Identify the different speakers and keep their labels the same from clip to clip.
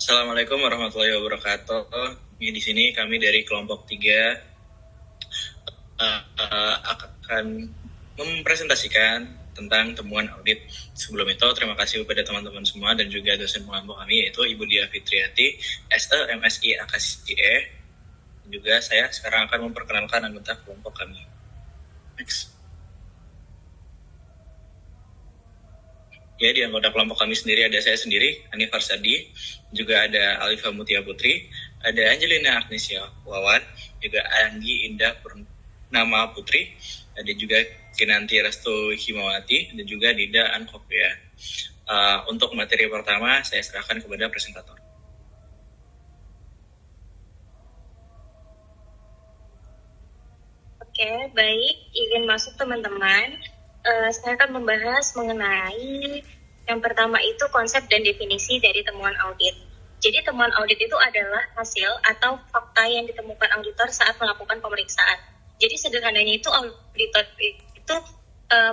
Speaker 1: Assalamualaikum warahmatullahi wabarakatuh. Di sini kami dari kelompok 3 akan mempresentasikan tentang temuan audit. Sebelum itu, terima kasih kepada teman-teman semua dan juga dosen pengampu kami, yaitu Ibu Dia Fitriati, SE MSI AKSIE. Juga saya sekarang akan memperkenalkan anggota kelompok kami. Next. Ya, di anggota kelompok kami sendiri ada saya sendiri, Hanif Farsadi, juga ada Alifa Mutia Putri, ada Angelina Agnesia Wawan, juga Anggi Indah Purnama Putri, ada juga Kinanti Restu Himawati, dan juga Dida Ankopia. Untuk materi pertama, saya serahkan kepada presentator.
Speaker 2: Oke, baik. Izin masuk teman-teman. Saya akan membahas mengenai yang pertama itu konsep dan definisi dari temuan audit. Jadi temuan audit itu adalah hasil atau fakta yang ditemukan auditor saat melakukan pemeriksaan. Jadi sederhananya itu auditor itu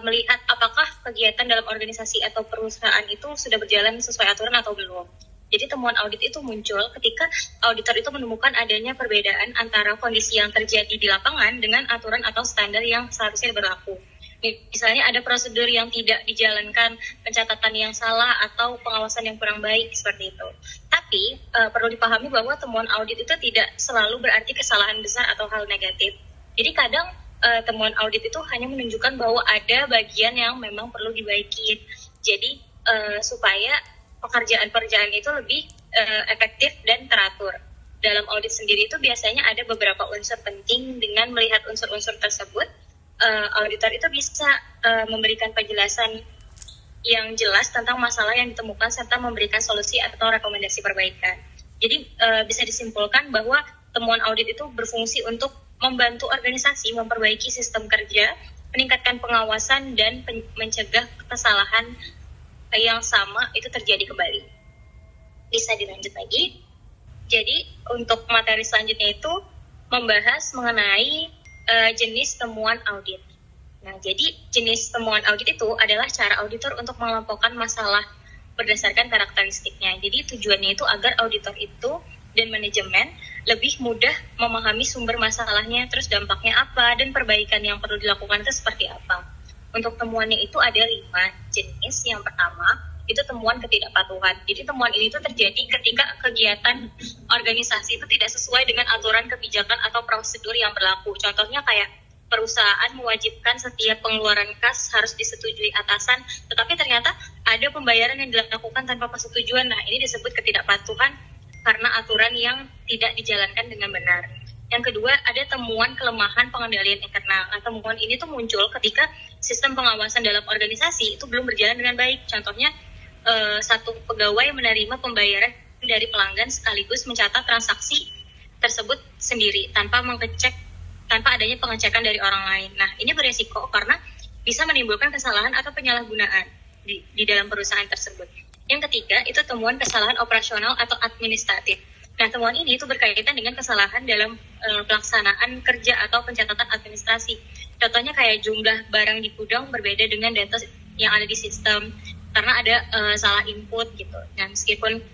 Speaker 2: melihat apakah kegiatan dalam organisasi atau perusahaan itu sudah berjalan sesuai aturan atau belum. Jadi temuan audit itu muncul ketika auditor itu menemukan adanya perbedaan antara kondisi yang terjadi di lapangan dengan aturan atau standar yang seharusnya berlaku. Misalnya ada prosedur yang tidak dijalankan, pencatatan yang salah, atau pengawasan yang kurang baik, seperti itu. Tapi perlu dipahami bahwa temuan audit itu tidak selalu berarti kesalahan besar atau hal negatif. Jadi kadang temuan audit itu hanya menunjukkan bahwa ada bagian yang memang perlu dibaiki. Jadi supaya pekerjaan-pekerjaan itu lebih efektif dan teratur. Dalam audit sendiri itu biasanya ada beberapa unsur penting. Dengan melihat unsur-unsur tersebut, auditor itu bisa memberikan penjelasan yang jelas tentang masalah yang ditemukan serta memberikan solusi atau rekomendasi perbaikan. Jadi bisa disimpulkan bahwa temuan audit itu berfungsi untuk membantu organisasi memperbaiki sistem kerja, meningkatkan pengawasan, dan mencegah kesalahan yang sama itu terjadi kembali. Bisa dilanjut lagi. Jadi untuk materi selanjutnya itu membahas mengenai jenis temuan audit. Nah, jadi jenis temuan audit itu adalah cara auditor untuk mengelompokkan masalah berdasarkan karakteristiknya. Jadi tujuannya itu agar auditor itu dan manajemen lebih mudah memahami sumber masalahnya, terus dampaknya apa, dan perbaikan yang perlu dilakukan itu seperti apa. Untuk temuannya itu ada 5 jenis. Yang pertama, itu temuan ketidakpatuhan. Jadi temuan ini tuh terjadi ketika kegiatan organisasi itu tidak sesuai dengan aturan, kebijakan, atau prosedur yang berlaku. Contohnya kayak perusahaan mewajibkan setiap pengeluaran kas harus disetujui atasan, tetapi ternyata ada pembayaran yang dilakukan tanpa persetujuan. Nah, ini disebut ketidakpatuhan karena aturan yang tidak dijalankan dengan benar. Yang kedua, ada temuan kelemahan pengendalian internal. Nah, temuan ini tuh muncul ketika sistem pengawasan dalam organisasi itu belum berjalan dengan baik. Contohnya, satu pegawai menerima pembayaran dari pelanggan sekaligus mencatat transaksi tersebut sendiri tanpa adanya pengecekan dari orang lain. Nah, ini beresiko karena bisa menimbulkan kesalahan atau penyalahgunaan di dalam perusahaan tersebut. Yang ketiga, itu temuan kesalahan operasional atau administratif. Nah, temuan ini itu berkaitan dengan kesalahan dalam pelaksanaan kerja atau pencatatan administrasi. Contohnya kayak jumlah barang di gudang berbeda dengan data yang ada di sistem karena ada salah input gitu. Nah, meskipun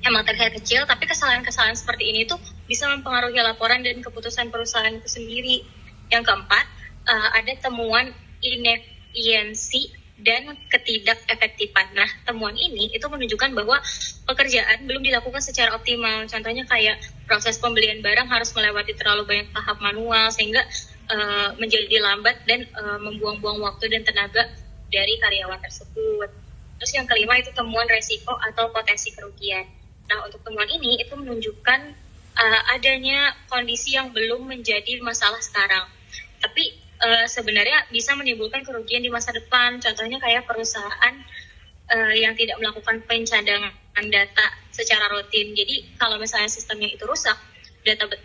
Speaker 2: emang terlihat kecil, tapi kesalahan-kesalahan seperti ini tuh bisa mempengaruhi laporan dan keputusan perusahaan itu sendiri. Yang keempat, ada temuan inefisiensi dan ketidakefektifan. Nah, temuan ini itu menunjukkan bahwa pekerjaan belum dilakukan secara optimal. Contohnya kayak proses pembelian barang harus melewati terlalu banyak tahap manual sehingga menjadi lambat dan membuang-buang waktu dan tenaga dari karyawan tersebut. Terus yang kelima itu temuan resiko atau potensi kerugian. Nah, untuk temuan ini itu menunjukkan adanya kondisi yang belum menjadi masalah sekarang, tapi sebenarnya bisa menimbulkan kerugian di masa depan. Contohnya kayak perusahaan yang tidak melakukan pencadangan data secara rutin. Jadi kalau misalnya sistemnya itu rusak,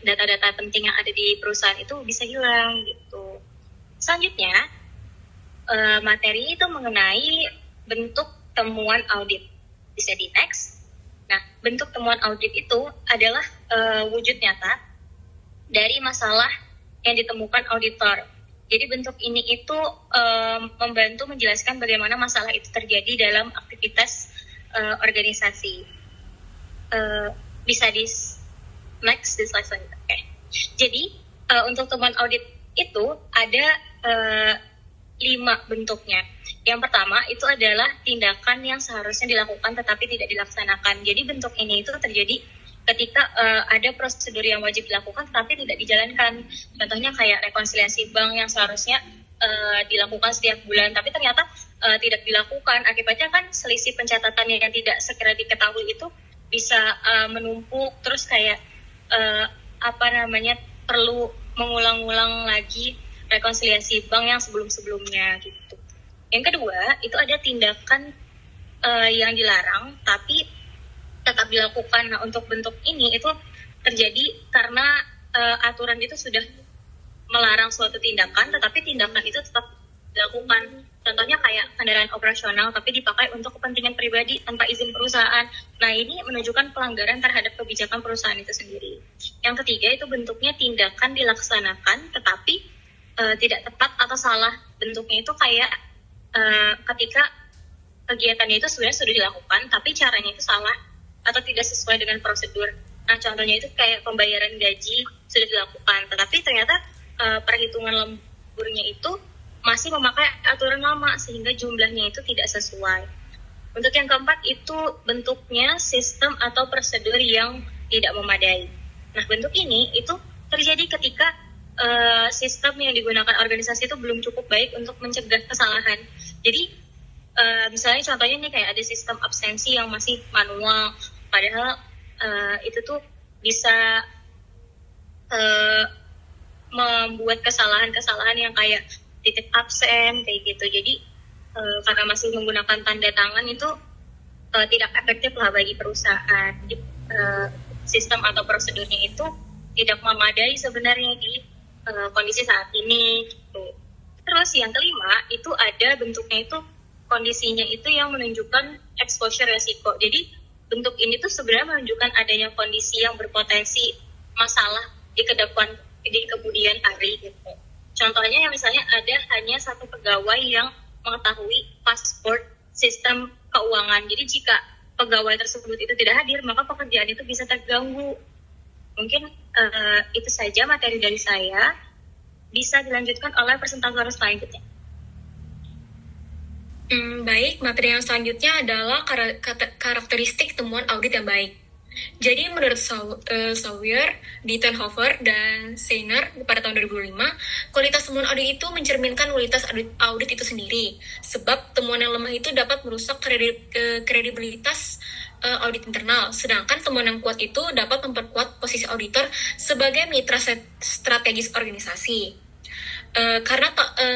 Speaker 2: data-data penting yang ada di perusahaan itu bisa hilang gitu. Selanjutnya, materi itu mengenai bentuk temuan audit. Bisa di next. Nah, bentuk temuan audit itu adalah wujud nyata dari masalah yang ditemukan auditor. Jadi bentuk ini itu membantu menjelaskan bagaimana masalah itu terjadi dalam aktivitas organisasi. bisa di next di slide selanjutnya. Oke. Jadi untuk temuan audit itu ada 5 bentuknya. Yang pertama itu adalah tindakan yang seharusnya dilakukan tetapi tidak dilaksanakan. Jadi bentuk ini itu terjadi ketika ada prosedur yang wajib dilakukan tetapi tidak dijalankan. Contohnya kayak rekonsiliasi bank yang seharusnya dilakukan setiap bulan tapi ternyata tidak dilakukan. Akibatnya kan selisih pencatatan yang tidak segera diketahui itu bisa menumpuk, terus kayak perlu mengulang-ulang lagi rekonsiliasi bank yang sebelum-sebelumnya gitu. Yang kedua itu ada tindakan yang dilarang tapi tetap dilakukan. Nah untuk bentuk ini itu terjadi karena aturan itu sudah melarang suatu tindakan tetapi tindakan itu tetap dilakukan. Contohnya kayak kendaraan operasional tapi dipakai untuk kepentingan pribadi tanpa izin perusahaan. Nah ini menunjukkan pelanggaran terhadap kebijakan perusahaan itu sendiri. Yang ketiga itu bentuknya tindakan dilaksanakan tetapi tidak tepat atau salah. Bentuknya itu kayak ketika kegiatannya itu sebenarnya sudah dilakukan tapi caranya itu salah atau tidak sesuai dengan prosedur. Nah contohnya itu kayak pembayaran gaji sudah dilakukan tetapi ternyata perhitungan lemburnya itu masih memakai aturan lama sehingga jumlahnya itu tidak sesuai. Untuk yang keempat itu bentuknya sistem atau prosedur yang tidak memadai. Nah bentuk ini itu terjadi ketika sistem yang digunakan organisasi itu belum cukup baik untuk mencegah kesalahan. Jadi misalnya contohnya nih kayak ada sistem absensi yang masih manual, padahal itu tuh bisa membuat kesalahan-kesalahan yang kayak titik absen kayak gitu. Jadi karena masih menggunakan tanda tangan itu tidak efektif lah bagi perusahaan. Jadi, sistem atau prosedurnya itu tidak memadai sebenarnya di kondisi saat ini gitu. Terus yang kelima itu ada bentuknya itu kondisinya itu yang menunjukkan exposure resiko. Jadi bentuk ini tuh sebenarnya menunjukkan adanya kondisi yang berpotensi masalah di kemudian hari gitu. Contohnya yang misalnya ada hanya satu pegawai yang mengetahui password sistem keuangan. Jadi jika pegawai tersebut itu tidak hadir maka pekerjaan itu bisa terganggu. Mungkin itu saja materi dari saya. Bisa dilanjutkan oleh presentator selanjutnya.
Speaker 3: Baik, materi yang selanjutnya adalah karakteristik temuan audit yang baik. Jadi menurut Sawyer, Dittenhofer, dan Seiner pada tahun 2005, kualitas temuan audit itu mencerminkan kualitas audit itu sendiri. Sebab temuan yang lemah itu dapat merusak kredibilitas audit internal, sedangkan temuan yang kuat itu dapat memperkuat posisi auditor sebagai mitra strategis organisasi. Karena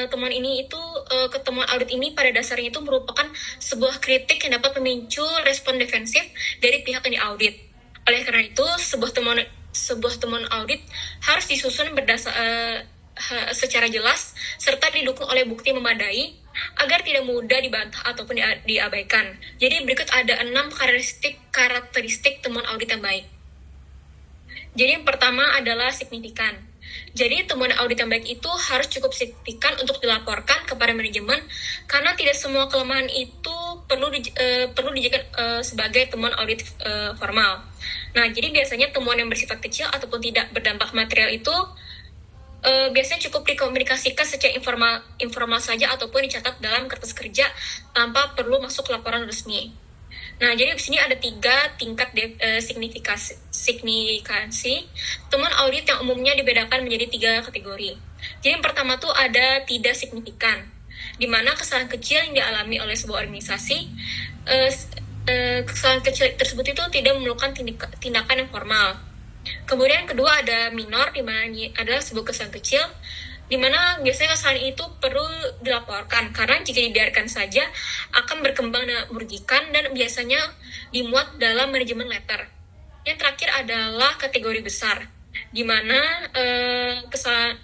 Speaker 3: temuan ini itu ketemuan audit ini pada dasarnya itu merupakan sebuah kritik yang dapat memicu respon defensif dari pihak yang diaudit. Oleh karena itu, sebuah temuan audit harus disusun secara jelas serta didukung oleh bukti memadai agar tidak mudah dibantah ataupun diabaikan. Jadi berikut ada 6 karakteristik temuan audit yang baik. Jadi yang pertama adalah signifikan. Jadi temuan audit yang baik itu harus cukup signifikan untuk dilaporkan kepada manajemen karena tidak semua kelemahan itu perlu dijadikan sebagai temuan audit formal. Nah, jadi biasanya temuan yang bersifat kecil ataupun tidak berdampak material itu biasanya cukup dikomunikasikan secara informal saja ataupun dicatat dalam kertas kerja tanpa perlu masuk laporan resmi. Nah, jadi di sini ada 3 tingkat signifikansi temuan audit yang umumnya dibedakan menjadi 3 kategori. Jadi yang pertama tuh ada tidak signifikan, di mana kesalahan kecil yang dialami oleh sebuah organisasi, kesalahan kecil tersebut itu tidak memerlukan tindakan yang formal. Kemudian kedua ada minor, di mana ini adalah sebuah kesalahan kecil, di mana biasanya kesalahan itu perlu dilaporkan karena jika dibiarkan saja akan berkembang dan merugikan dan biasanya dimuat dalam manajemen letter. Yang terakhir adalah kategori besar, di mana kesalahan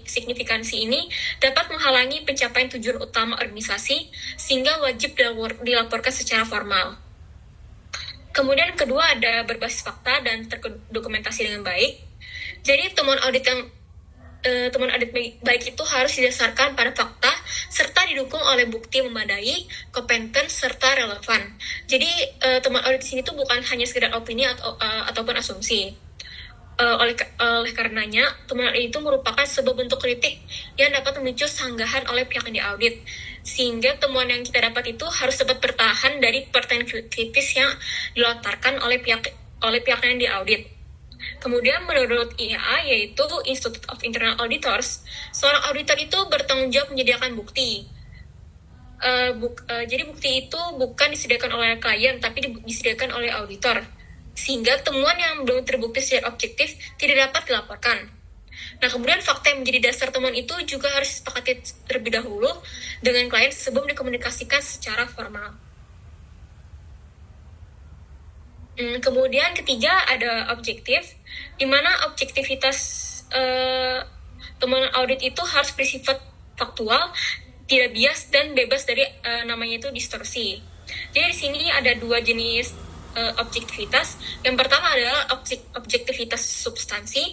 Speaker 3: signifikansi ini dapat menghalangi pencapaian tujuan utama organisasi sehingga wajib dilaporkan secara formal. Kemudian kedua ada berbasis fakta dan terdokumentasi dengan baik. Jadi temuan audit baik itu harus didasarkan pada fakta serta didukung oleh bukti memadai, kompeten, serta relevan. Jadi temuan audit di sini tuh bukan hanya sekedar opini ataupun asumsi. Oleh karenanya, temuan audit itu merupakan sebuah bentuk kritik yang dapat memicu sanggahan oleh pihak yang diaudit. Sehingga temuan yang kita dapat itu harus dapat bertahan dari pertanyaan kritis yang dilontarkan oleh pihak yang diaudit. Kemudian menurut IAA, yaitu Institute of Internal Auditors, seorang auditor itu bertanggung jawab menyediakan bukti. Jadi bukti itu bukan disediakan oleh klien, tapi disediakan oleh auditor. Sehingga temuan yang belum terbukti secara objektif tidak dapat dilaporkan. Nah, kemudian fakta yang menjadi dasar temuan itu juga harus disepakati terlebih dahulu dengan klien sebelum dikomunikasikan secara formal. Kemudian ketiga ada objektif, di mana objektivitas temuan audit itu harus bersifat faktual, tidak bias dan bebas dari namanya itu distorsi. Jadi di sini ada dua jenis objektivitas. Yang pertama adalah objektivitas substansi,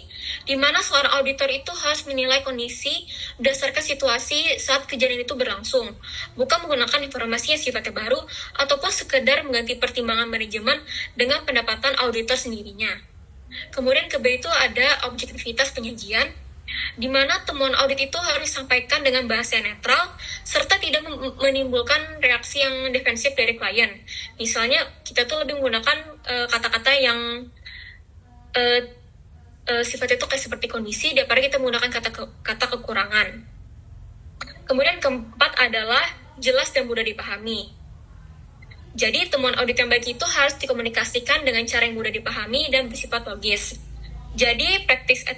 Speaker 3: di mana seorang auditor itu harus menilai kondisi berdasarkan situasi saat kejadian itu berlangsung, bukan menggunakan informasi yang sifatnya baru ataupun sekedar mengganti pertimbangan manajemen dengan pendapatan auditor sendirinya. Kemudian kedua itu ada objektivitas penyajian, di mana temuan audit itu harus disampaikan dengan bahasa yang netral, serta tidak menimbulkan reaksi yang defensif dari klien. Misalnya, kita tuh lebih menggunakan kata-kata yang sifatnya itu kayak seperti kondisi, daripada kita menggunakan kata kekurangan. Kemudian keempat adalah jelas dan mudah dipahami. Jadi, temuan audit yang baik itu harus dikomunikasikan dengan cara yang mudah dipahami dan bersifat logis. Jadi, practice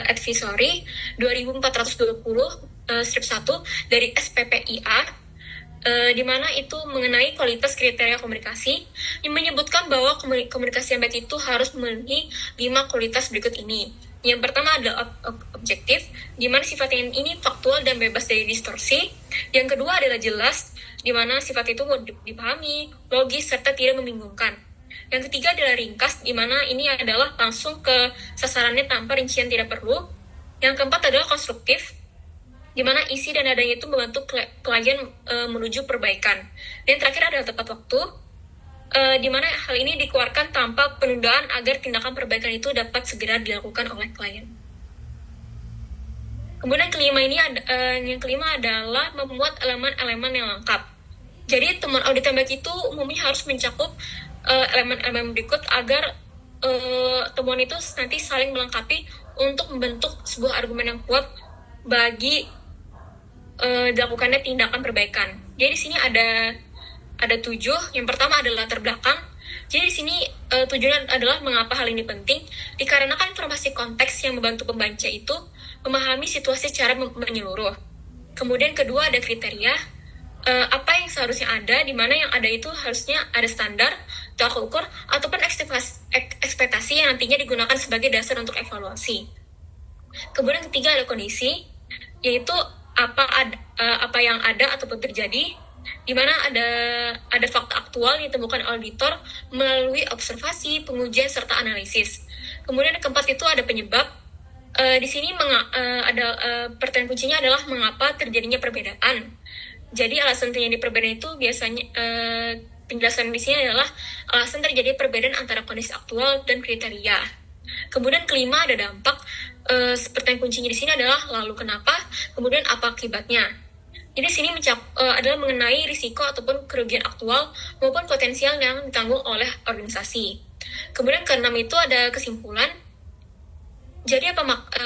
Speaker 3: advisory 2420 strip 1 dari SPPIA, di mana itu mengenai kualitas kriteria komunikasi yang menyebutkan bahwa komunikasi yang baik itu harus memenuhi 5 kualitas berikut ini. Yang pertama adalah objektif, di mana sifatnya ini faktual dan bebas dari distorsi. Yang kedua adalah jelas, di mana sifat itu mudah dipahami, logis, serta tidak membingungkan. Yang ketiga adalah ringkas, di mana ini adalah langsung ke sasarannya tanpa rincian tidak perlu. Yang keempat adalah konstruktif, di mana isi dan nadanya itu membantu klien menuju perbaikan. Dan yang terakhir adalah tepat waktu, di mana hal ini dikeluarkan tanpa penundaan agar tindakan perbaikan itu dapat segera dilakukan oleh klien. Kemudian yang kelima adalah membuat elemen-elemen yang lengkap. Jadi temuan audit yang baik itu umumnya harus mencakup elemen-elemen berikut agar temuan itu nanti saling melengkapi untuk membentuk sebuah argumen yang kuat bagi dilakukannya tindakan perbaikan. Jadi di sini ada 7. Yang pertama adalah latar belakang. Jadi di sini tujuannya adalah mengapa hal ini penting, dikarenakan informasi konteks yang membantu pembaca itu memahami situasi secara menyeluruh. Kemudian kedua ada kriteria, apa yang seharusnya ada, di mana yang ada itu harusnya ada standar, tolak ukur, ataupun ekspektasi yang nantinya digunakan sebagai dasar untuk evaluasi. Kemudian ketiga ada kondisi, yaitu apa yang ada ataupun terjadi, di mana ada fakta aktual yang ditemukan auditor melalui observasi, pengujian, serta analisis. Kemudian yang keempat itu ada penyebab. Di sini pertanyaan kuncinya adalah mengapa terjadinya perbedaan. Jadi alasan terjadi perbedaan itu biasanya penjelasan di sini adalah alasan terjadi perbedaan antara kondisi aktual dan kriteria. Kemudian kelima ada dampak. Pertanyaan kuncinya di sini adalah lalu kenapa, kemudian apa akibatnya. Jadi di sini adalah mengenai risiko ataupun kerugian aktual maupun potensial yang ditanggung oleh organisasi. Kemudian keenam itu ada kesimpulan. Jadi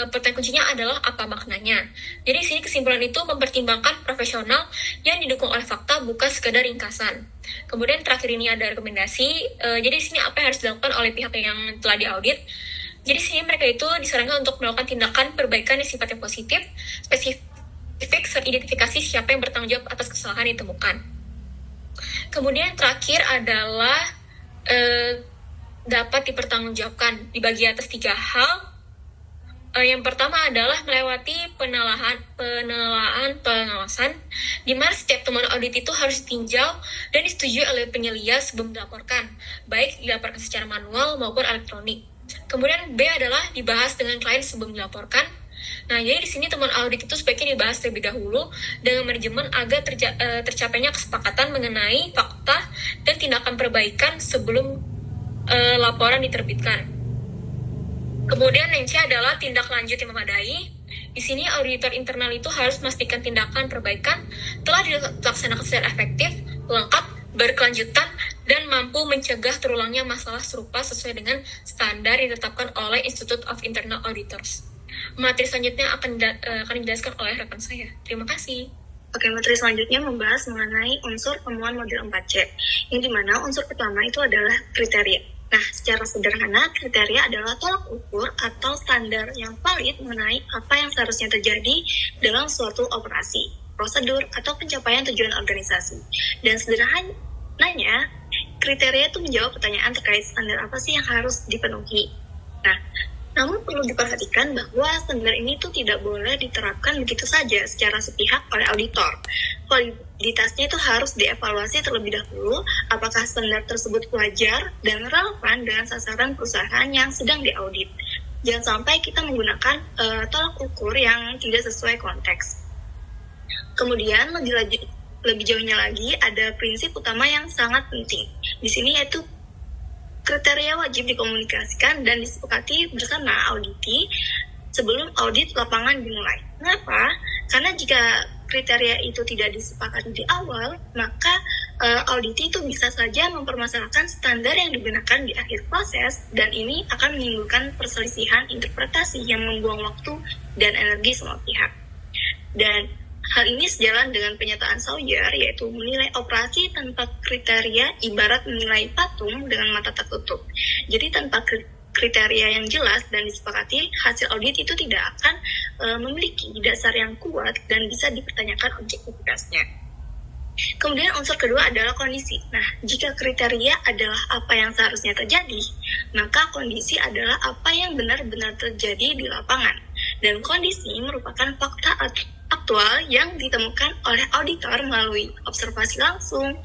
Speaker 3: pertanyaan kuncinya adalah apa maknanya. Jadi di sini kesimpulan itu mempertimbangkan profesional yang didukung oleh fakta, bukan sekedar ringkasan. Kemudian terakhir ini ada rekomendasi. Jadi di sini apa yang harus dilakukan oleh pihak yang telah diaudit. Jadi di sini mereka itu disarankan untuk melakukan tindakan perbaikan yang sifatnya positif, spesifik, serta identifikasi siapa yang bertanggung jawab atas kesalahan yang ditemukan. Kemudian terakhir adalah dapat dipertanggungjawabkan dibagi atas 3 hal. Yang pertama adalah melewati penelaan pengawasan, di mana setiap temuan audit itu harus ditinjau dan disetujui oleh penyelia sebelum dilaporkan, baik dilaporkan secara manual maupun elektronik. Kemudian B adalah dibahas dengan klien sebelum dilaporkan. Nah, jadi di sini temuan audit itu sebaiknya dibahas terlebih dahulu dengan manajemen agar tercapainya kesepakatan mengenai fakta dan tindakan perbaikan sebelum laporan diterbitkan. Kemudian yang C adalah tindak lanjut yang memadai. Di sini auditor internal itu harus memastikan tindakan perbaikan telah dilaksanakan secara efektif, lengkap, berkelanjutan, dan mampu mencegah terulangnya masalah serupa sesuai dengan standar yang ditetapkan oleh Institute of Internal Auditors. Materi selanjutnya akan dijelaskan oleh rekan saya. Terima kasih.
Speaker 2: Oke, materi selanjutnya membahas mengenai unsur temuan model 4C, yang dimana unsur pertama itu adalah kriteria. Nah, secara sederhana, kriteria adalah tolak ukur atau standar yang valid mengenai apa yang seharusnya terjadi dalam suatu operasi, prosedur, atau pencapaian tujuan organisasi. Dan sederhananya, kriteria itu menjawab pertanyaan terkait standar apa sih yang harus dipenuhi. Nah, namun perlu diperhatikan bahwa standar ini tuh tidak boleh diterapkan begitu saja secara sepihak oleh auditor. Validitasnya itu harus dievaluasi terlebih dahulu apakah standar tersebut wajar dan relevan dengan sasaran perusahaan yang sedang diaudit. Jangan sampai kita menggunakan tolak ukur yang tidak sesuai konteks. Kemudian lebih jauhnya lagi ada prinsip utama yang sangat penting. Di sini yaitu kriteria wajib dikomunikasikan dan disepakati bersama auditi sebelum audit lapangan dimulai. Kenapa? Karena jika kriteria itu tidak disepakati di awal, maka auditi itu bisa saja mempermasalahkan standar yang digunakan di akhir proses, dan ini akan menimbulkan perselisihan interpretasi yang membuang waktu dan energi semua pihak. Dan hal ini sejalan dengan pernyataan Sawyer, yaitu menilai operasi tanpa kriteria ibarat menilai patung dengan mata tertutup. Jadi tanpa kriteria yang jelas dan disepakati, hasil audit itu tidak akan memiliki dasar yang kuat dan bisa dipertanyakan objektivitasnya. Kemudian unsur kedua adalah kondisi. Nah, jika kriteria adalah apa yang seharusnya terjadi, maka kondisi adalah apa yang benar-benar terjadi di lapangan. Dan kondisi merupakan fakta aktual yang ditemukan oleh auditor melalui observasi langsung,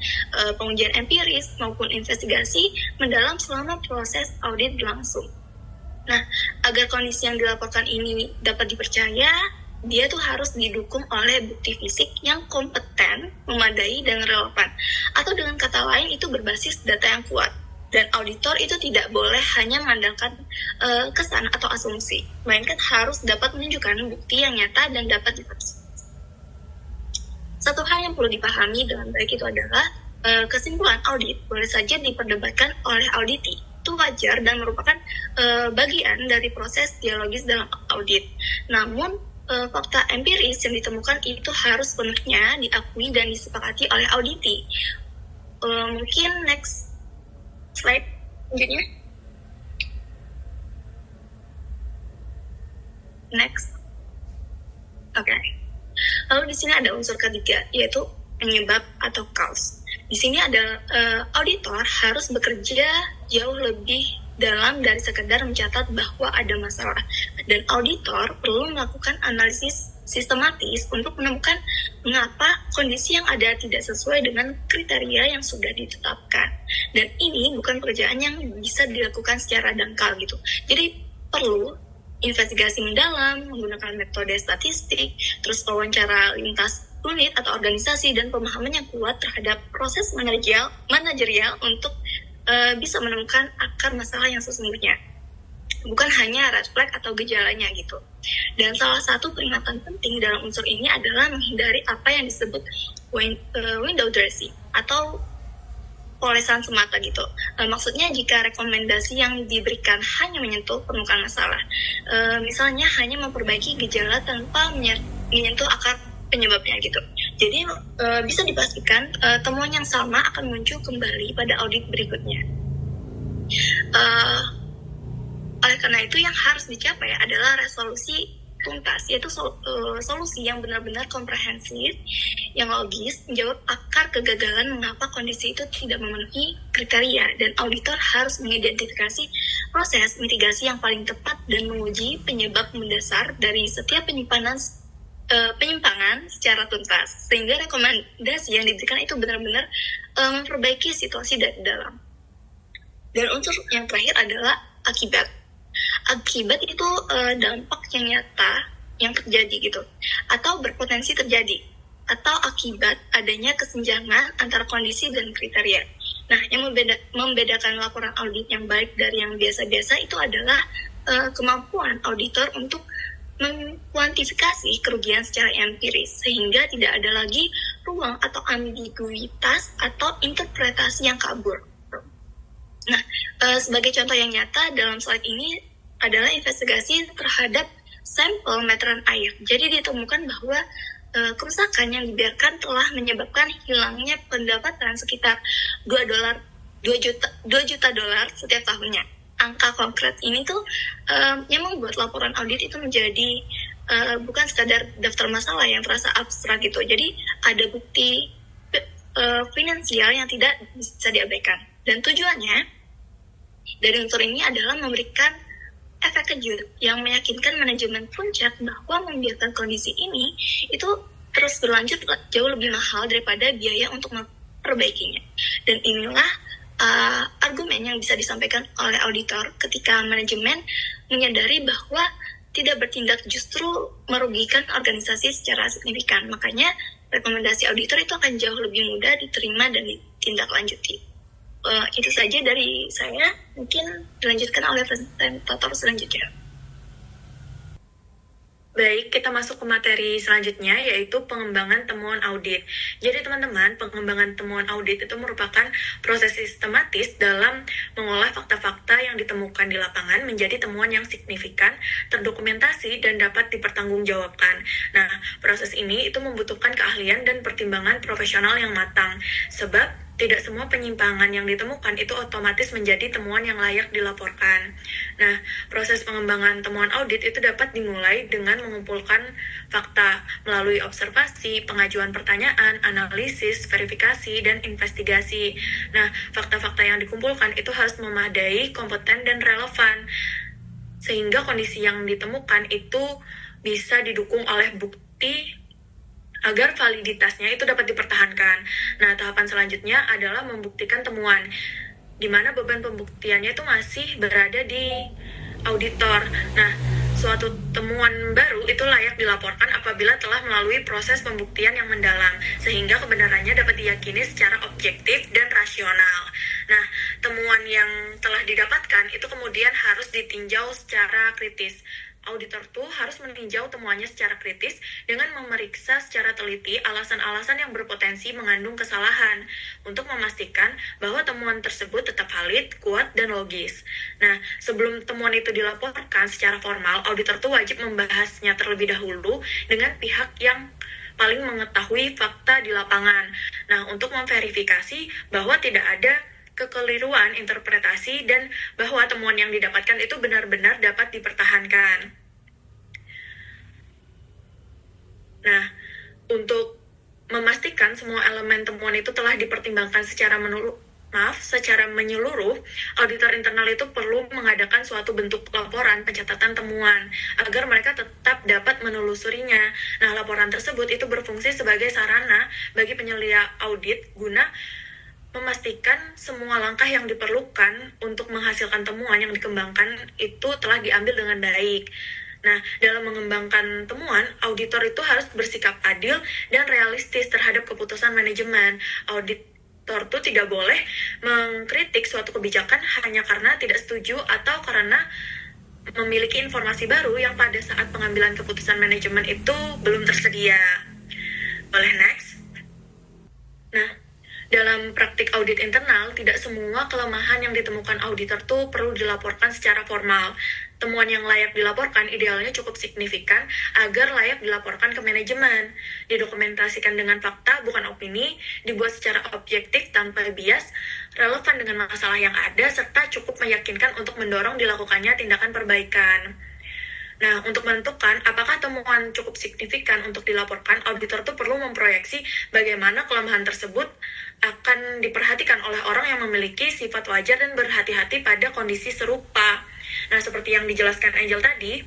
Speaker 2: pengujian empiris, maupun investigasi mendalam selama proses audit berlangsung. Nah, agar kondisi yang dilaporkan ini dapat dipercaya, dia tuh harus didukung oleh bukti fisik yang kompeten, memadai, dan relevan. Atau dengan kata lain, itu berbasis data yang kuat. Dan auditor itu tidak boleh hanya mengandalkan kesan atau asumsi, melainkan harus dapat menunjukkan bukti yang nyata dan dapat dipercaya. Satu hal yang perlu dipahami dengan baik itu adalah kesimpulan audit boleh saja diperdebatkan oleh auditi. Itu wajar dan merupakan bagian dari proses dialogis dalam audit. Namun, fakta empiris yang ditemukan itu harus sepenuhnya diakui dan disepakati oleh auditi. Mungkin next slide selanjutnya. Next. Oke. Lalu di sini ada unsur ketiga, yaitu penyebab atau cause. Di sini ada auditor harus bekerja jauh lebih dalam dari sekedar mencatat bahwa ada masalah. Dan auditor perlu melakukan analisis sistematis untuk menemukan mengapa kondisi yang ada tidak sesuai dengan kriteria yang sudah ditetapkan. Dan ini bukan pekerjaan yang bisa dilakukan secara dangkal gitu. Jadi perlu investigasi mendalam, menggunakan metode statistik, terus wawancara lintas unit atau organisasi, dan pemahaman yang kuat terhadap proses manajerial untuk bisa menemukan akar masalah yang sesungguhnya. Bukan hanya red flag atau gejalanya gitu. Dan salah satu peringatan penting dalam unsur ini adalah menghindari apa yang disebut window dressing atau polesan semata gitu. Maksudnya jika rekomendasi yang diberikan hanya menyentuh permukaan masalah, misalnya hanya memperbaiki gejala tanpa menyentuh akar penyebabnya gitu. Jadi bisa dipastikan temuan yang sama akan muncul kembali pada audit berikutnya. Oleh karena itu yang harus dicapai adalah resolusi tuntas, yaitu solusi yang benar-benar komprehensif, yang logis, menjawab akar kegagalan mengapa kondisi itu tidak memenuhi kriteria, dan auditor harus mengidentifikasi proses mitigasi yang paling tepat dan menguji penyebab mendasar dari setiap penyimpangan secara tuntas, sehingga rekomendasi yang diberikan itu benar-benar memperbaiki situasi dari dalam. Dan unsur yang terakhir adalah akibat. Akibat itu dampak yang nyata
Speaker 4: yang terjadi gitu, atau berpotensi terjadi, atau akibat adanya kesenjangan antara kondisi dan kriteria. Nah, yang membedakan laporan audit yang baik dari yang biasa-biasa itu adalah kemampuan auditor untuk mengkuantifikasi kerugian secara empiris, sehingga tidak ada lagi ruang atau ambiguitas atau interpretasi yang kabur. Nah, sebagai contoh yang nyata dalam slide ini adalah investigasi terhadap sampel meteran air. Jadi ditemukan bahwa kerusakan yang dibiarkan telah menyebabkan hilangnya pendapatan sekitar $2 juta setiap tahunnya. Angka konkret ini tuh yang membuat laporan audit itu menjadi bukan sekadar daftar masalah yang terasa abstrak gitu. Jadi ada bukti finansial yang tidak bisa diabaikan. Dan tujuannya dari unsur ini adalah memberikan efek kejut yang meyakinkan manajemen puncak bahwa membiarkan kondisi ini itu terus berlanjut jauh lebih mahal daripada biaya untuk memperbaikinya. Dan inilah argumen yang bisa disampaikan oleh auditor ketika manajemen menyadari bahwa tidak bertindak justru merugikan organisasi secara signifikan. Makanya rekomendasi auditor itu akan jauh lebih mudah diterima dan ditindaklanjuti. Itu saja dari saya. Mungkin dilanjutkan oleh presentator selanjutnya.
Speaker 5: Baik, kita masuk ke materi selanjutnya, yaitu pengembangan temuan audit. Jadi teman-teman, pengembangan temuan audit itu merupakan proses sistematis dalam mengolah fakta-fakta yang ditemukan di lapangan menjadi temuan yang signifikan, terdokumentasi, dan dapat dipertanggungjawabkan. Nah, proses ini itu membutuhkan keahlian dan pertimbangan profesional yang matang, sebab tidak semua penyimpangan yang ditemukan itu otomatis menjadi temuan yang layak dilaporkan. Nah, proses pengembangan temuan audit itu dapat dimulai dengan mengumpulkan fakta melalui observasi, pengajuan pertanyaan, analisis, verifikasi, dan investigasi. Nah, fakta-fakta yang dikumpulkan itu harus memadai, kompeten, dan relevan, sehingga kondisi yang ditemukan itu bisa didukung oleh bukti agar validitasnya itu dapat dipertahankan. Nah, tahapan selanjutnya adalah membuktikan temuan, di mana beban pembuktiannya itu masih berada di auditor. Nah, suatu temuan baru itu layak dilaporkan apabila telah melalui proses pembuktian yang mendalam, sehingga kebenarannya dapat diyakini secara objektif dan rasional. Nah, temuan yang telah didapatkan itu kemudian harus ditinjau secara kritis. Auditor tuh harus meninjau temuannya secara kritis dengan memeriksa secara teliti alasan-alasan yang berpotensi mengandung kesalahan untuk memastikan bahwa temuan tersebut tetap valid, kuat, dan logis. Nah, sebelum temuan itu dilaporkan secara formal, auditor tuh wajib membahasnya terlebih dahulu dengan pihak yang paling mengetahui fakta di lapangan. Nah, untuk memverifikasi bahwa tidak ada kekeliruan interpretasi dan bahwa temuan yang didapatkan itu benar-benar dapat dipertahankan. Nah, untuk memastikan semua elemen temuan itu telah dipertimbangkan secara menyeluruh, auditor internal itu perlu mengadakan suatu bentuk laporan pencatatan temuan agar mereka tetap dapat menelusurinya. Nah, laporan tersebut itu berfungsi sebagai sarana bagi penyelia audit guna memastikan semua langkah yang diperlukan untuk menghasilkan temuan yang dikembangkan itu telah diambil dengan baik. Nah, dalam mengembangkan temuan, auditor itu harus bersikap adil dan realistis terhadap keputusan manajemen. Auditor itu tidak boleh mengkritik suatu kebijakan hanya karena tidak setuju atau karena memiliki informasi baru yang pada saat pengambilan keputusan manajemen itu belum tersedia. Boleh next? Nah, dalam praktik audit internal, tidak semua kelemahan yang ditemukan auditor tuh perlu dilaporkan secara formal. Temuan yang layak dilaporkan idealnya cukup signifikan agar layak dilaporkan ke manajemen. Didokumentasikan dengan fakta, bukan opini, dibuat secara objektif tanpa bias, relevan dengan masalah yang ada, serta cukup meyakinkan untuk mendorong dilakukannya tindakan perbaikan. Nah, untuk menentukan apakah temuan cukup signifikan untuk dilaporkan, auditor tuh perlu memproyeksi bagaimana kelemahan tersebut akan diperhatikan oleh orang yang memiliki sifat wajar dan berhati-hati pada kondisi serupa. Nah, seperti yang dijelaskan Angel tadi,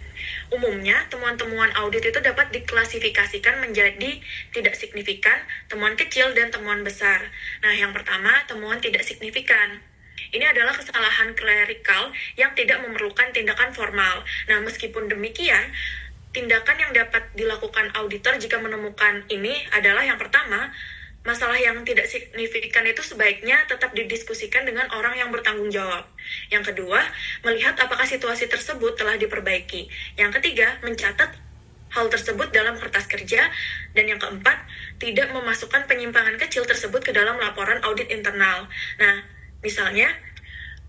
Speaker 5: umumnya temuan-temuan audit itu dapat diklasifikasikan menjadi tidak signifikan, temuan kecil, dan temuan besar. Nah, yang pertama, temuan tidak signifikan. Ini adalah kesalahan klerikal yang tidak memerlukan tindakan formal. Nah, meskipun demikian, tindakan yang dapat dilakukan auditor jika menemukan ini adalah yang pertama, masalah yang tidak signifikan itu sebaiknya tetap didiskusikan dengan orang yang bertanggung jawab. Yang kedua, melihat apakah situasi tersebut telah diperbaiki. Yang ketiga, mencatat hal tersebut dalam kertas kerja. Dan yang keempat, tidak memasukkan penyimpangan kecil tersebut ke dalam laporan audit internal. Nah, misalnya,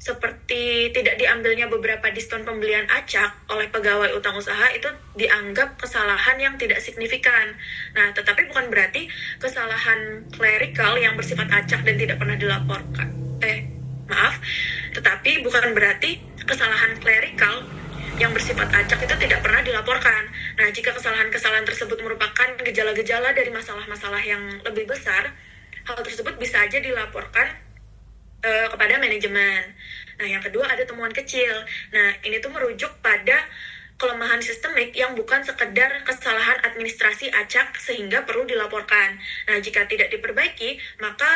Speaker 5: seperti tidak diambilnya beberapa diskon pembelian acak oleh pegawai utang usaha itu dianggap kesalahan yang tidak signifikan. Nah, tetapi bukan berarti kesalahan klerikal yang bersifat acak dan tidak pernah dilaporkan. Tetapi bukan berarti kesalahan klerikal yang bersifat acak itu tidak pernah dilaporkan. Nah, jika kesalahan-kesalahan tersebut merupakan gejala-gejala dari masalah-masalah yang lebih besar, hal tersebut bisa aja dilaporkan kepada manajemen. Nah, yang kedua ada temuan kecil. Nah, ini tuh merujuk pada kelemahan sistemik yang bukan sekedar kesalahan administrasi acak sehingga perlu dilaporkan. Nah, jika tidak diperbaiki, maka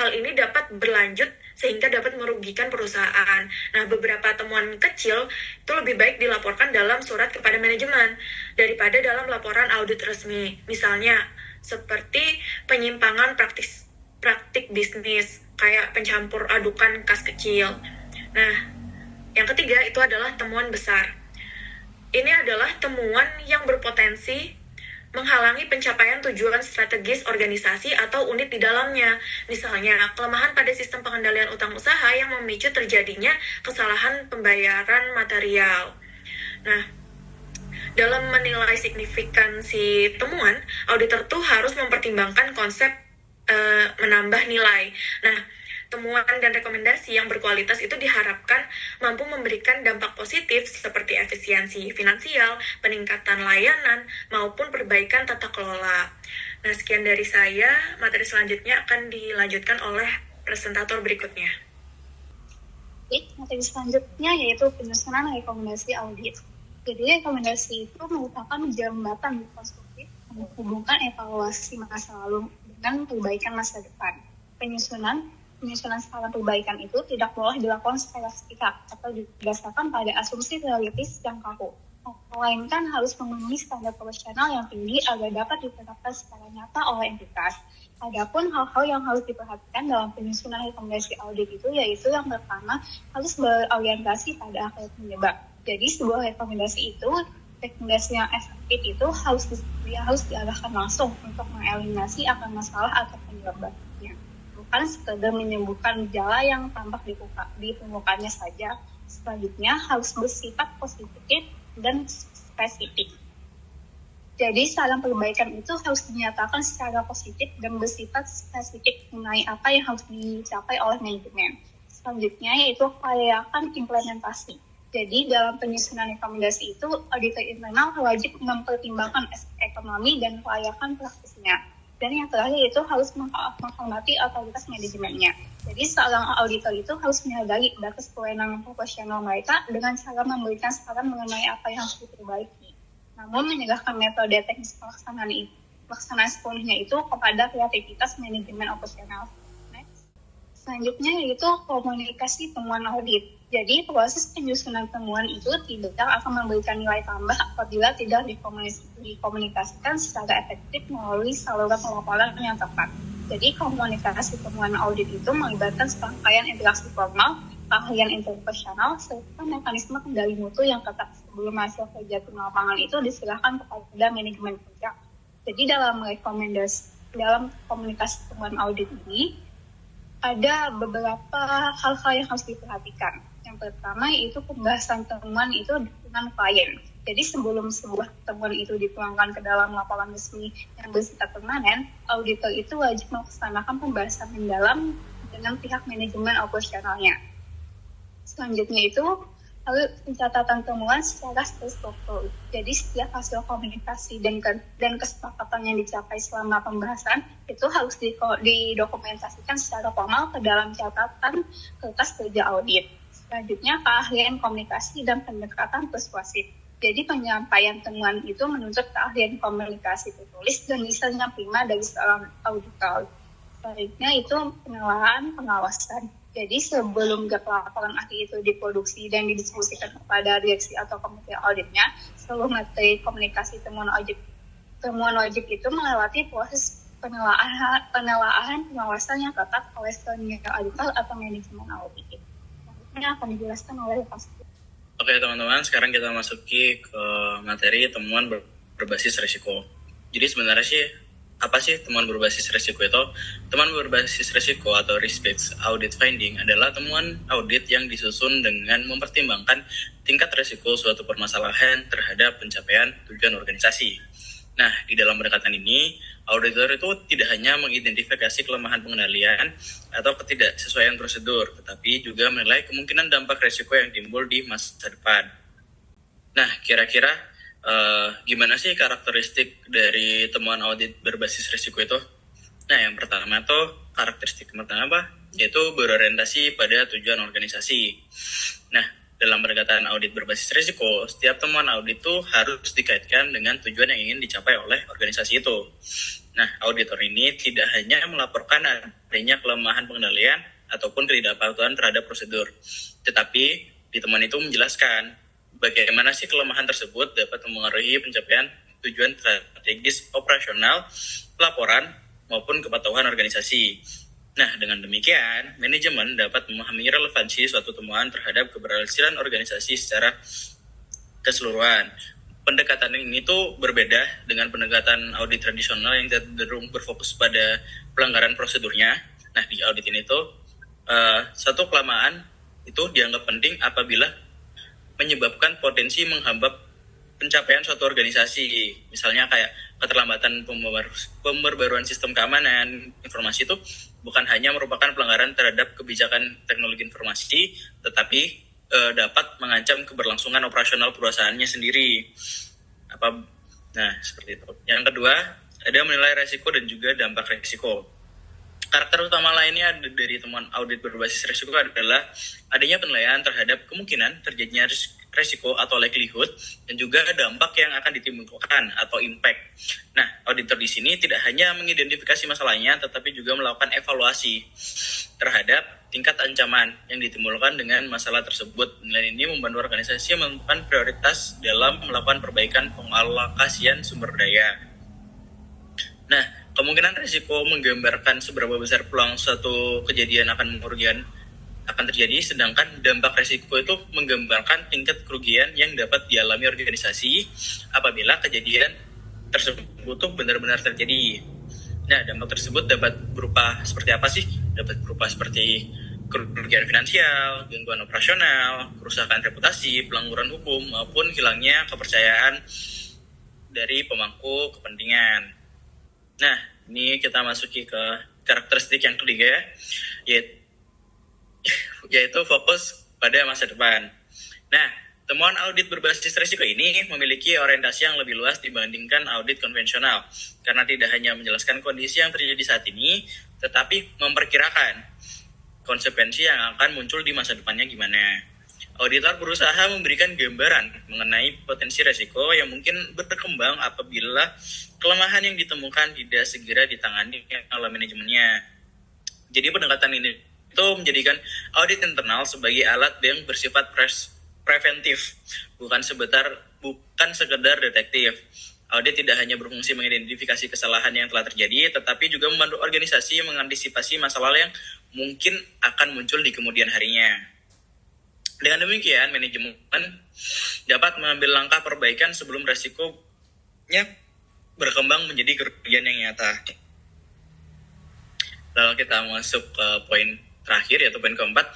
Speaker 5: hal ini dapat berlanjut sehingga dapat merugikan perusahaan. Nah, beberapa temuan kecil itu lebih baik dilaporkan dalam surat kepada manajemen daripada dalam laporan audit resmi. Misalnya, seperti penyimpangan praktik bisnis, kayak pencampur adukan kas kecil. Nah, yang ketiga itu adalah temuan besar. Ini adalah temuan yang berpotensi menghalangi pencapaian tujuan strategis organisasi atau unit di dalamnya. Misalnya, kelemahan pada sistem pengendalian utang usaha yang memicu terjadinya kesalahan pembayaran material. Nah, dalam menilai signifikansi temuan, auditor tuh harus mempertimbangkan konsep menambah nilai. Nah, temuan dan rekomendasi yang berkualitas itu diharapkan mampu memberikan dampak positif seperti efisiensi finansial, peningkatan layanan, maupun perbaikan tata kelola. Nah, sekian dari saya. Materi selanjutnya akan dilanjutkan oleh presentator berikutnya.
Speaker 4: Materi selanjutnya yaitu penyusunan rekomendasi audit. Jadi rekomendasi itu merupakan jembatan konstruktif menghubungkan evaluasi masa lalu dengan perbaikan masa depan. Penyusunan skala perbaikan itu tidak boleh dilakukan secara sepihak atau didasarkan pada asumsi teoritis yang kaku, melainkan harus memenuhi standar profesional yang tinggi agar dapat diterapkan secara nyata oleh entitas. Adapun hal-hal yang harus diperhatikan dalam penyusunan rekomendasi audit itu yaitu yang pertama harus berorientasi pada akar penyebab. Jadi sebuah rekomendasi yang efektif itu harus diarahkan langsung untuk mengeliminasi akar masalah atau penyebabnya, bukan sekedar menyembuhkan gejala yang tampak di permukaannya saja. Selanjutnya harus bersifat positif dan spesifik. Jadi saran perbaikan itu harus dinyatakan secara positif dan bersifat spesifik mengenai apa yang harus dicapai oleh manajemen. Selanjutnya yaitu kelayakan implementasi. Jadi dalam penyusunan rekomendasi itu, auditor internal wajib mempertimbangkan aspek ekonomi dan kelayakan praksisnya. Dan yang terakhir itu harus menghormati otoritas manajemennya. Jadi seorang auditor itu harus menyadari batas kewenangan profesional mereka dengan cara memberikan saran mengenai apa yang harus diperbaiki. Namun menyerahkan metode teknis pelaksanaan sepenuhnya itu kepada kreativitas manajemen operasional. Selanjutnya yaitu komunikasi temuan audit. Jadi proses penyusunan temuan itu tidak akan memberikan nilai tambah apabila tidak dikomunikasikan secara efektif melalui saluran pelaporan yang tepat. Jadi komunikasi temuan audit itu melibatkan serangkaian interaksi formal, keahlian interpersonal, serta mekanisme kendali mutu yang ketat sebelum hasil kerja tim lapangan itu diserahkan kepada manajemen kerja. Jadi dalam komunikasi temuan audit ini ada beberapa hal-hal yang harus diperhatikan. Yang pertama yaitu pembahasan temuan itu dengan klien. Jadi sebelum sebuah temuan itu dituangkan ke dalam laporan resmi yang bersifat permanen, auditor itu wajib melaksanakan pembahasan mendalam dengan pihak manajemen operasionalnya. Selanjutnya itu harus pencatatan temuan secara terstruktur. Jadi setiap hasil komunikasi dan kesepakatan yang dicapai selama pembahasan itu harus didokumentasikan secara formal ke dalam catatan kertas kerja audit. Selanjutnya keahlian komunikasi dan pendekatan persuasif. Jadi penyampaian temuan itu menuntut keahlian komunikasi tertulis dan misalnya prima dari seorang auditor. Selanjutnya itu pengelolaan pengawasan.
Speaker 6: Jadi sebelum gap laporan akhir itu diproduksi dan didiskusikan kepada direksi atau komite auditnya, seluruh materi komunikasi temuan wajib itu melewati proses penelaahan pengawasan yang ketat oleh senior auditor atau manajemen audit. Ini akan dijelaskan oleh Pak.
Speaker 1: Oke teman-teman, sekarang kita masuki ke materi temuan berbasis risiko. Jadi sebenarnya sih apa sih temuan berbasis risiko itu? Temuan berbasis risiko atau risk-based audit finding adalah temuan audit yang disusun dengan mempertimbangkan tingkat risiko suatu permasalahan terhadap pencapaian tujuan organisasi. Nah, di dalam pendekatan ini, auditor itu tidak hanya mengidentifikasi kelemahan pengendalian atau ketidaksesuaian prosedur, tetapi juga menilai kemungkinan dampak risiko yang timbul di masa depan. Nah, kira-kira gimana sih karakteristik dari temuan audit berbasis risiko itu? Nah, yang pertama tuh karakteristik pertama apa? Yaitu berorientasi pada tujuan organisasi. Nah, dalam pendekatan audit berbasis risiko, setiap temuan audit itu harus dikaitkan dengan tujuan yang ingin dicapai oleh organisasi itu. Nah, auditor ini tidak hanya melaporkan adanya kelemahan pengendalian ataupun ketidakpatuhan terhadap prosedur, tetapi di temuan itu menjelaskan bagaimana sih kelemahan tersebut dapat mempengaruhi pencapaian tujuan strategis operasional, pelaporan, maupun kepatuhan organisasi. Nah, dengan demikian, manajemen dapat memahami relevansi suatu temuan terhadap keberhasilan organisasi secara keseluruhan. Pendekatan ini tuh berbeda dengan pendekatan audit tradisional yang cenderung berfokus pada pelanggaran prosedurnya. Nah, di audit ini tuh satu kelemahan itu dianggap penting apabila menyebabkan potensi menghambat pencapaian suatu organisasi. Misalnya kayak keterlambatan pembaruan sistem keamanan informasi itu bukan hanya merupakan pelanggaran terhadap kebijakan teknologi informasi, tetapi dapat mengancam keberlangsungan operasional perusahaannya sendiri. Nah, seperti itu. Yang kedua, ada menilai resiko dan juga dampak resiko. Karakter utama lainnya dari temuan audit berbasis risiko adalah adanya penilaian terhadap kemungkinan terjadinya risiko atau likelihood dan juga dampak yang akan ditimbulkan atau impact. Nah, auditor di sini tidak hanya mengidentifikasi masalahnya, tetapi juga melakukan evaluasi terhadap tingkat ancaman yang ditimbulkan dengan masalah tersebut. Nilai ini membantu organisasi menentukan prioritas dalam melakukan perbaikan pengalokasian sumber daya. Nah, kemungkinan risiko menggambarkan seberapa besar peluang suatu kejadian akan terjadi, sedangkan dampak risiko itu menggambarkan tingkat kerugian yang dapat dialami organisasi apabila kejadian tersebut tuh benar-benar terjadi. Nah, dampak tersebut dapat berupa seperti apa sih? Dapat berupa seperti kerugian finansial, gangguan operasional, kerusakan reputasi, pelanggaran hukum, maupun hilangnya kepercayaan dari pemangku kepentingan. Nah, ini kita masuki ke karakteristik yang ketiga, yaitu fokus pada masa depan. Nah, temuan audit berbasis risiko ini memiliki orientasi yang lebih luas dibandingkan audit konvensional, karena tidak hanya menjelaskan kondisi yang terjadi saat ini, tetapi memperkirakan konsekuensi yang akan muncul di masa depannya gimana. Auditor berusaha memberikan gambaran mengenai potensi risiko yang mungkin berkembang apabila kelemahan yang ditemukan tidak segera ditangani oleh manajemennya. Jadi pendekatan ini itu menjadikan audit internal sebagai alat yang bersifat preventif, bukan sekedar detektif. Audit tidak hanya berfungsi mengidentifikasi kesalahan yang telah terjadi, tetapi juga membantu organisasi mengantisipasi masalah yang mungkin akan muncul di kemudian harinya. Dengan demikian, manajemen dapat mengambil langkah perbaikan sebelum resikonya berkembang menjadi kerugian yang nyata. Lalu kita masuk ke poin terakhir, yaitu poin keempat,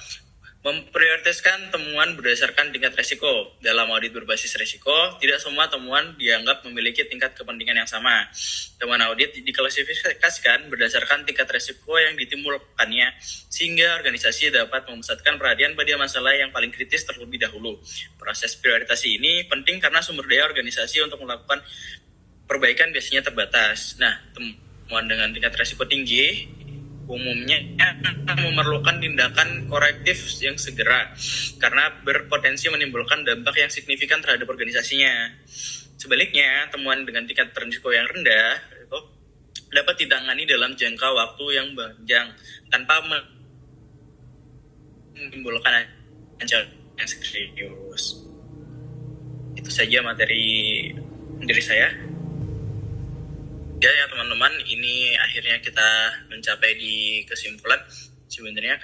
Speaker 1: memprioritaskan temuan berdasarkan tingkat risiko. Dalam audit berbasis risiko, tidak semua temuan dianggap memiliki tingkat kepentingan yang sama. Temuan audit diklasifikasikan berdasarkan tingkat risiko yang ditimbulkannya, sehingga organisasi dapat memusatkan perhatian pada masalah yang paling kritis terlebih dahulu. Proses prioritasi ini penting karena sumber daya organisasi untuk melakukan perbaikan biasanya terbatas. Nah, temuan dengan tingkat risiko tinggi umumnya memerlukan tindakan korektif yang segera karena berpotensi menimbulkan dampak yang signifikan terhadap organisasinya. Sebaliknya, temuan dengan tingkat risiko yang rendah itu dapat ditangani dalam jangka waktu yang panjang tanpa menimbulkan ancaman yang serius. Itu saja materi dari saya. Ya teman-teman, ini akhirnya kita mencapai di kesimpulan. Sebenarnya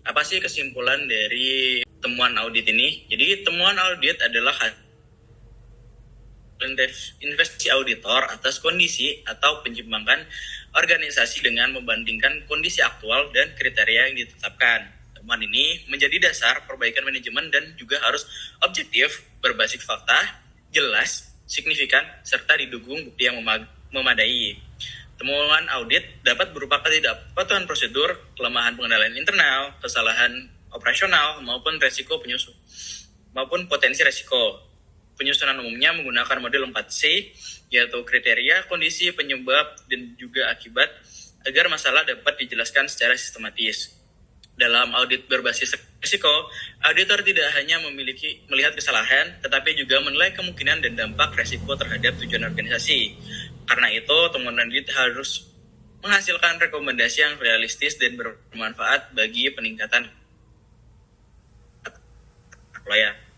Speaker 1: apa sih kesimpulan dari temuan audit ini? Jadi temuan audit adalah investigasi auditor atas kondisi atau penyimpangan organisasi dengan membandingkan kondisi aktual dan kriteria yang ditetapkan. Temuan ini menjadi dasar perbaikan manajemen dan juga harus objektif, berbasis fakta, jelas, signifikan, serta didukung bukti yang memadai. Temuan audit dapat berupa ketidakpatuhan prosedur, kelemahan pengendalian internal, kesalahan operasional, maupun potensi resiko. Penyusunan umumnya menggunakan model 4C, yaitu kriteria, kondisi, penyebab, dan juga akibat, agar masalah dapat dijelaskan secara sistematis. Dalam audit berbasis risiko, auditor tidak hanya melihat kesalahan, tetapi juga menilai kemungkinan dan dampak risiko terhadap tujuan organisasi. Karena itu, temuan audit harus menghasilkan rekomendasi yang realistis dan bermanfaat bagi peningkatan pelayanan.